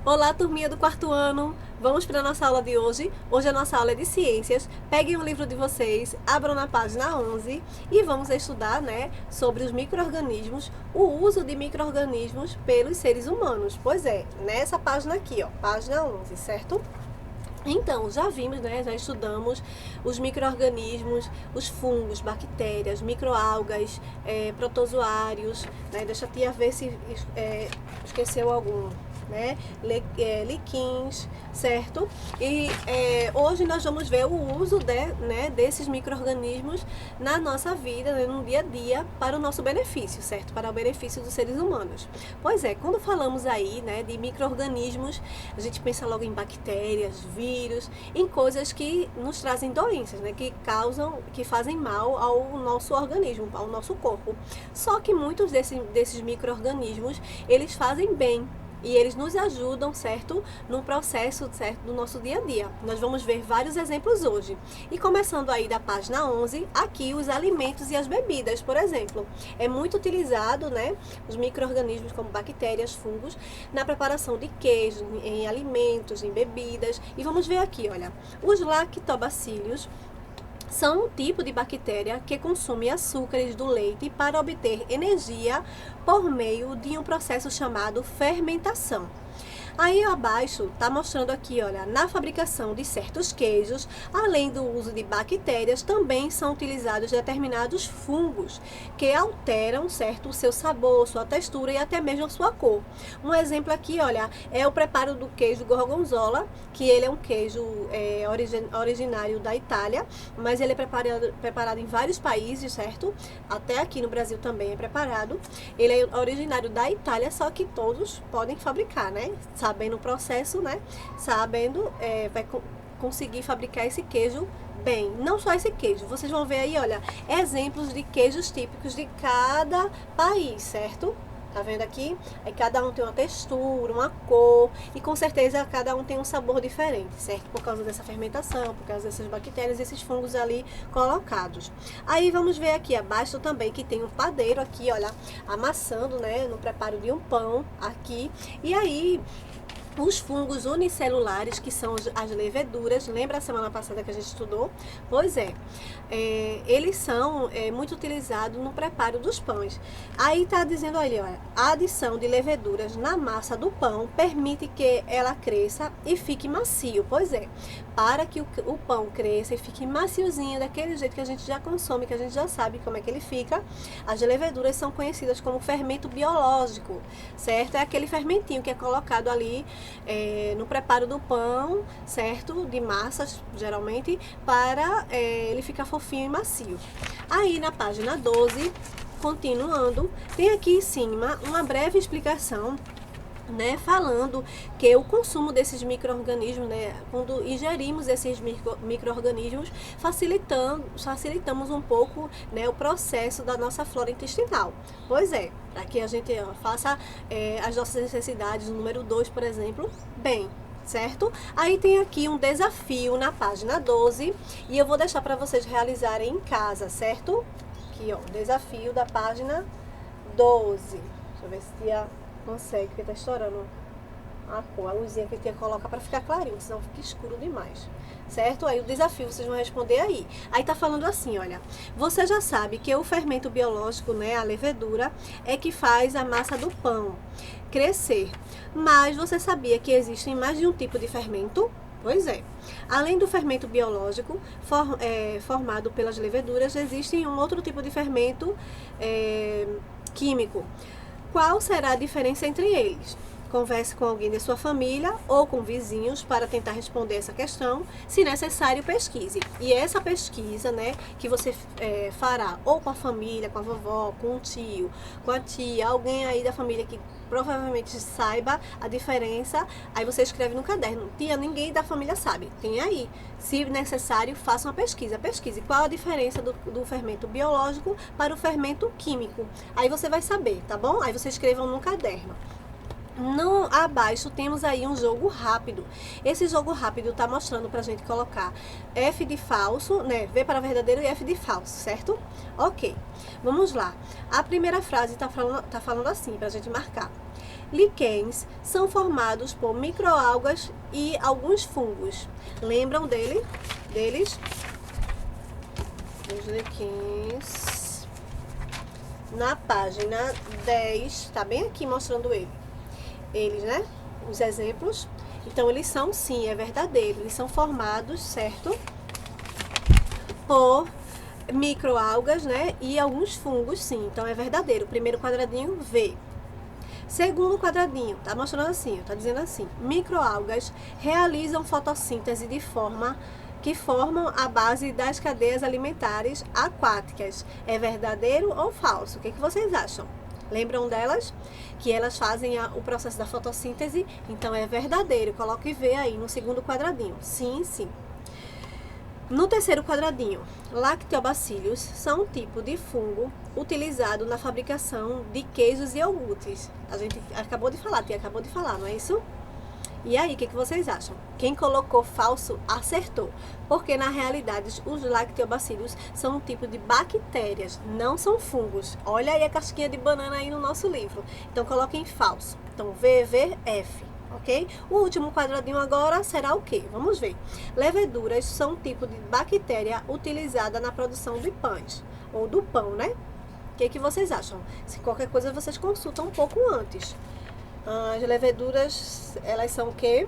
Olá, turminha do quarto ano! Vamos para a nossa aula de hoje. Hoje a nossa aula é de ciências. Peguem o livro de vocês, abram na página 11 e vamos estudar, sobre os micro-organismos, o uso de micro-organismos pelos seres humanos. Pois é, nessa página aqui, ó, página 11, certo? Então, já vimos, já estudamos os micro-organismos, os fungos, bactérias, microalgas, protozoários, Deixa a tia ver se esqueceu algum, liquins, certo? E hoje nós vamos ver o uso desses micro-organismos na nossa vida, no dia a dia, para o nosso benefício, certo? Para o benefício dos seres humanos. Pois é, quando falamos aí, de micro-organismos, a gente pensa logo em bactérias, vírus, em coisas que nos trazem doenças, que fazem mal ao nosso organismo, ao nosso corpo. Só que muitos desses micro-organismos, eles fazem bem. E eles nos ajudam, certo? No processo, certo? Do nosso dia a dia. Nós vamos ver vários exemplos hoje. E começando aí da página 11, aqui os alimentos e as bebidas, por exemplo. É muito utilizado, os micro-organismos como bactérias, fungos, na preparação de queijo, em alimentos, em bebidas. E vamos ver aqui, olha, os lactobacilhos são um tipo de bactéria que consome açúcares do leite para obter energia por meio de um processo chamado fermentação. Aí abaixo está mostrando aqui, olha, na fabricação de certos queijos, além do uso de bactérias, também são utilizados determinados fungos que alteram, certo, o seu sabor, sua textura e até mesmo a sua cor. Um exemplo aqui, olha, é o preparo do queijo gorgonzola, que ele é um queijo originário da Itália, mas ele é preparado em vários países, certo? Até aqui no Brasil também é preparado. Ele é originário da Itália, só que todos podem fabricar, sabendo o processo, sabendo, vai conseguir fabricar esse queijo bem. Não só esse queijo, vocês vão ver aí, olha, exemplos de queijos típicos de cada país, certo? Tá vendo aqui? Aí cada um tem uma textura, uma cor e com certeza cada um tem um sabor diferente, certo? Por causa dessa fermentação, por causa dessas bactérias, esses fungos ali colocados. Aí vamos ver aqui abaixo também que tem um padeiro aqui, olha, amassando, no preparo de um pão aqui. E aí os fungos unicelulares, que são as leveduras, lembra a semana passada que a gente estudou? Pois é, eles são muito utilizados no preparo dos pães. Aí está dizendo ali, olha, a adição de leveduras na massa do pão permite que ela cresça e fique macio. Pois é, para que o pão cresça e fique maciozinho, daquele jeito que a gente já consome, que a gente já sabe como é que ele fica, as leveduras são conhecidas como fermento biológico, certo? É aquele fermentinho que é colocado ali no preparo do pão, certo? De massas, geralmente, para ele ficar fofinho e macio. Aí na página 12, continuando, tem aqui em cima uma breve explicação, falando que o consumo desses micro-organismos, quando ingerimos esses micro-organismos, facilitamos um pouco, o processo da nossa flora intestinal. Pois é, para que a gente faça as nossas necessidades, o número 2, por exemplo, bem, certo? Aí tem aqui um desafio na página 12 e eu vou deixar para vocês realizarem em casa, certo? Aqui, ó, desafio da página 12. Deixa eu ver se consegue, porque tá estourando a cor, a luzinha que a tia coloca para ficar clarinho, senão fica escuro demais, certo? Aí o desafio vocês vão responder aí. Aí tá falando assim, olha, você já sabe que o fermento biológico, a levedura, é que faz a massa do pão crescer, mas você sabia que existem mais de um tipo de fermento? Pois é. Além do fermento biológico formado pelas leveduras, existe um outro tipo de fermento químico. Qual será a diferença entre eles? Converse com alguém de sua família ou com vizinhos para tentar responder essa questão. Se necessário, pesquise. E essa pesquisa, que você fará ou com a família, com a vovó, com o tio, com a tia, alguém aí da família que provavelmente saiba a diferença, aí você escreve no caderno. Tia, ninguém da família sabe. Tem aí. Se necessário, faça uma pesquisa. Pesquise qual a diferença do fermento biológico para o fermento químico. Aí você vai saber, tá bom? Aí você escrevam no caderno. Abaixo temos aí um jogo rápido. Esse jogo rápido está mostrando para a gente colocar F de falso, V para verdadeiro e F de falso, certo? Ok, vamos lá. A primeira frase está falando assim, para a gente marcar. líquens são formados por microalgas e alguns fungos. Lembram deles? Os líquens. Na página 10, tá bem aqui mostrando eles, né? Os exemplos. Então, eles são, sim, é verdadeiro. Eles são formados, certo? Por microalgas, né? E alguns fungos, sim. Então, é verdadeiro. Primeiro quadradinho, V. Segundo quadradinho, tá mostrando assim, tá dizendo assim: microalgas realizam fotossíntese de forma que formam a base das cadeias alimentares aquáticas. É verdadeiro ou falso? O que vocês acham? Lembram delas? Que elas fazem o processo da fotossíntese? Então é verdadeiro. Coloque V aí no segundo quadradinho. Sim, sim. No terceiro quadradinho, lactobacillus são um tipo de fungo utilizado na fabricação de queijos e iogurtes. A gente acabou de falar, não é isso? E aí, o que vocês acham? Quem colocou falso, acertou. Porque, na realidade, os lactobacillus são um tipo de bactérias, não são fungos. Olha aí a casquinha de banana aí no nosso livro. Então, coloquem falso. Então, VVF, ok? O último quadradinho agora será o quê? Vamos ver. Leveduras são um tipo de bactéria utilizada na produção de pães, ou do pão, né? O que vocês acham? Se qualquer coisa, vocês consultam um pouco antes. As leveduras, elas são o quê?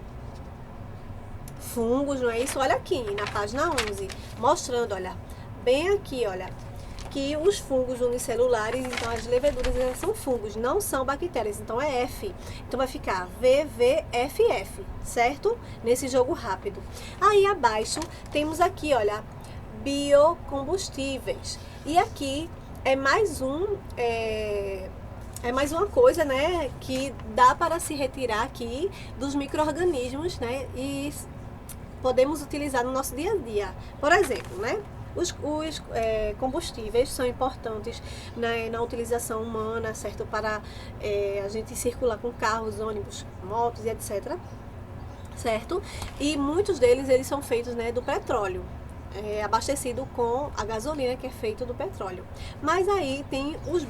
Fungos, não é isso? Olha aqui, na página 11, mostrando, olha, bem aqui, olha, que os fungos unicelulares, então as leveduras, elas são fungos, não são bactérias, então é F. Então vai ficar VVFF, certo? Nesse jogo rápido. Aí abaixo, temos aqui, olha, biocombustíveis. E aqui é mais mais uma coisa, né, que dá para se retirar aqui dos micro-organismos, né, e podemos utilizar no nosso dia a dia. Por exemplo, né, os combustíveis são importantes na utilização humana, certo, para a gente circular com carros, ônibus, motos e etc, certo? E muitos deles, eles são feitos, né, do petróleo. Abastecido com a gasolina que é feito do petróleo. Mas aí tem os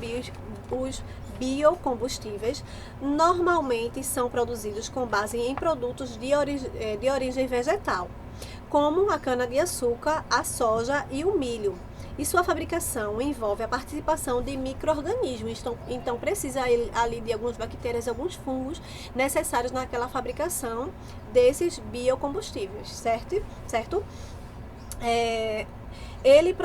biocombustíveis, normalmente são produzidos com base em produtos de origem vegetal, como a cana-de-açúcar, a soja e o milho. E sua fabricação envolve a participação de micro-organismos, então precisa ali de algumas bactérias e alguns fungos necessários naquela fabricação desses biocombustíveis, certo? Ele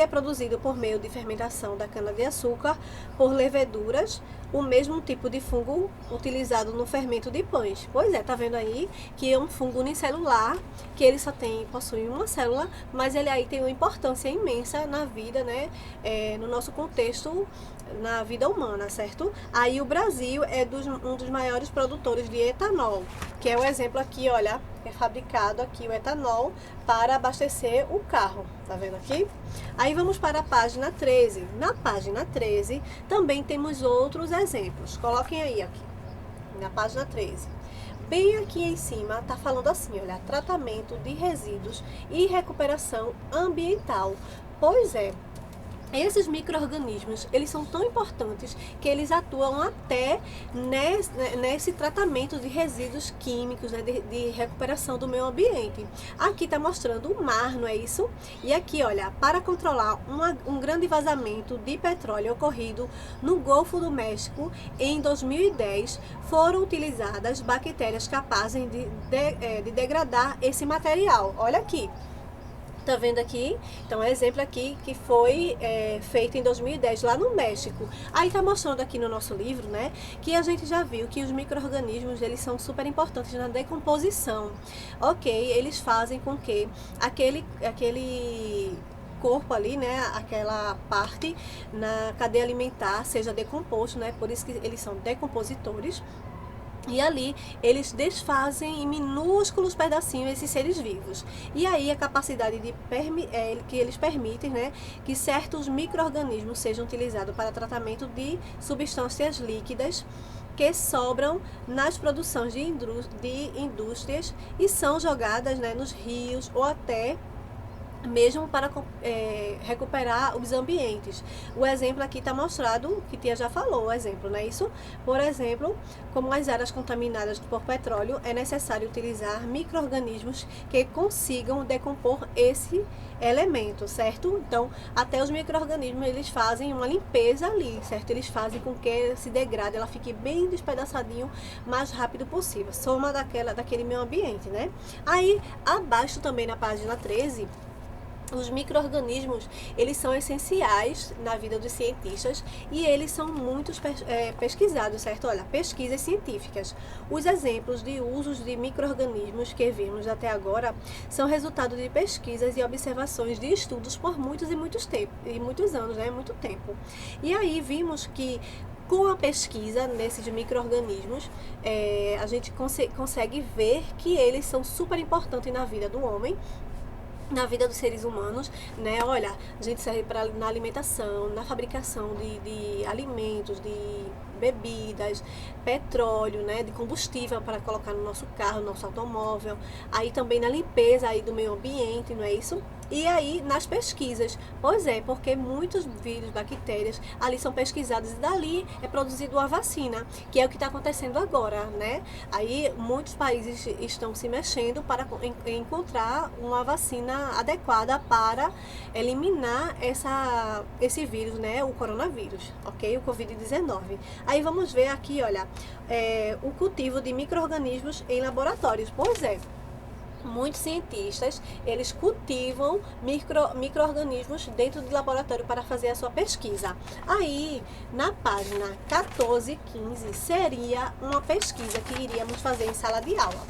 é produzido por meio de fermentação da cana-de-açúcar por leveduras, o mesmo tipo de fungo utilizado no fermento de pães. Pois é, tá vendo aí que é um fungo unicelular, que ele só possui uma célula, mas ele aí tem uma importância imensa na vida, né? No nosso contexto, na vida humana, certo? Aí o Brasil é um dos maiores produtores de etanol, que é o exemplo aqui, olha, é fabricado aqui o etanol para abastecer o carro, tá vendo aqui? Aí vamos para a página 13. Na página 13 também temos outros exemplos. Coloquem aí aqui, na página 13. Bem aqui em cima tá falando assim, olha, tratamento de resíduos e recuperação ambiental. Pois é, esses micro-organismos, eles são tão importantes que eles atuam até nesse tratamento de resíduos químicos, né, de recuperação do meio ambiente. Aqui está mostrando o mar, não é isso? E aqui, olha, para controlar um grande vazamento de petróleo ocorrido no Golfo do México em 2010, foram utilizadas bactérias capazes de degradar esse material. Olha aqui. Tá vendo aqui? Então, é um exemplo aqui que foi feito em 2010 lá no México. Aí tá mostrando aqui no nosso livro, né, que a gente já viu que os micro-organismos, eles são super importantes na decomposição. Ok, eles fazem com que aquele corpo ali, né, aquela parte na cadeia alimentar seja decomposto, né, por isso que eles são decompositores. E ali eles desfazem em minúsculos pedacinhos esses seres vivos. E aí a capacidade que eles permitem, né, que certos micro-organismos sejam utilizados para tratamento de substâncias líquidas que sobram nas produções de indústrias e são jogadas, né, nos rios ou até mesmo para recuperar os ambientes. O exemplo aqui está mostrado, que Tia já falou, o exemplo, não é isso? Por exemplo, como as áreas contaminadas por petróleo, é necessário utilizar micro-organismos que consigam decompor esse elemento, certo? Então, até os micro-organismos, eles fazem uma limpeza ali, certo? Eles fazem com que esse degrade, ela fique bem despedaçadinho, mais rápido possível. Soma daquele meio ambiente, né? Aí, abaixo também na página 13, os micro-organismos, eles são essenciais na vida dos cientistas e eles são muito pesquisados, certo? Olha, pesquisas científicas. Os exemplos de usos de micro-organismos que vimos até agora são resultado de pesquisas e observações de estudos por muitos anos, né? Muito tempo. E aí vimos que com a pesquisa nesses micro-organismos, a gente consegue ver que eles são super importantes na vida do homem, na vida dos seres humanos, né? Olha, a gente serve na alimentação, na fabricação de alimentos, de bebidas, petróleo, né? De combustível para colocar no nosso carro, no nosso automóvel. Aí também na limpeza aí do meio ambiente, não é isso? E aí nas pesquisas, pois é, porque muitos vírus, bactérias ali são pesquisados e dali é produzido uma vacina, que é o que está acontecendo agora, né? Aí muitos países estão se mexendo para encontrar uma vacina adequada para eliminar esse vírus, né? O coronavírus, ok? O Covid-19. Aí vamos ver aqui, olha, o cultivo de micro-organismos em laboratórios, pois é. Muitos cientistas, eles cultivam micro-organismos dentro do laboratório para fazer a sua pesquisa. Aí, na página 14 e 15, seria uma pesquisa que iríamos fazer em sala de aula.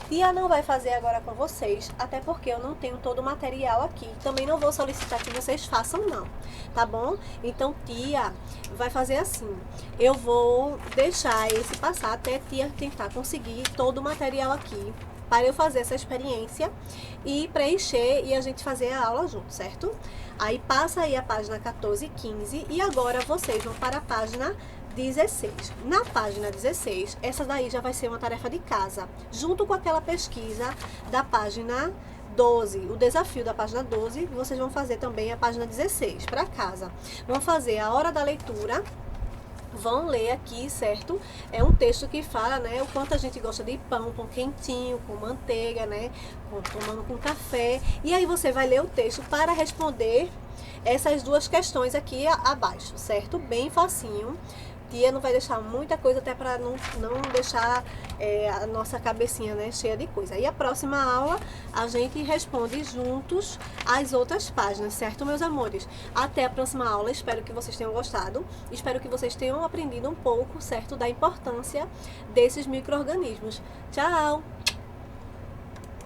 Tia não vai fazer agora com vocês, até porque eu não tenho todo o material aqui. Também não vou solicitar que vocês façam não, tá bom? Então, Tia vai fazer assim. Eu vou deixar esse passar até Tia tentar conseguir todo o material aqui, para eu fazer essa experiência e preencher e a gente fazer a aula junto, certo? Aí passa aí a página 14 e 15 e agora vocês vão para a página 16. Na página 16, essa daí já vai ser uma tarefa de casa, junto com aquela pesquisa da página 12, o desafio da página 12, vocês vão fazer também a página 16 para casa. Vão fazer a hora da leitura. Vão ler aqui, certo? É um texto que fala, né, o quanto a gente gosta de pão quentinho, com manteiga, né, tomando com café. E aí você vai ler o texto para responder essas duas questões aqui abaixo, certo? Bem facinho. Tia não vai deixar muita coisa até para não deixar a nossa cabecinha, né, cheia de coisa. E a próxima aula a gente responde juntos as outras páginas, certo, meus amores? Até a próxima aula, espero que vocês tenham gostado, espero que vocês tenham aprendido um pouco, certo, da importância desses micro-organismos. Tchau!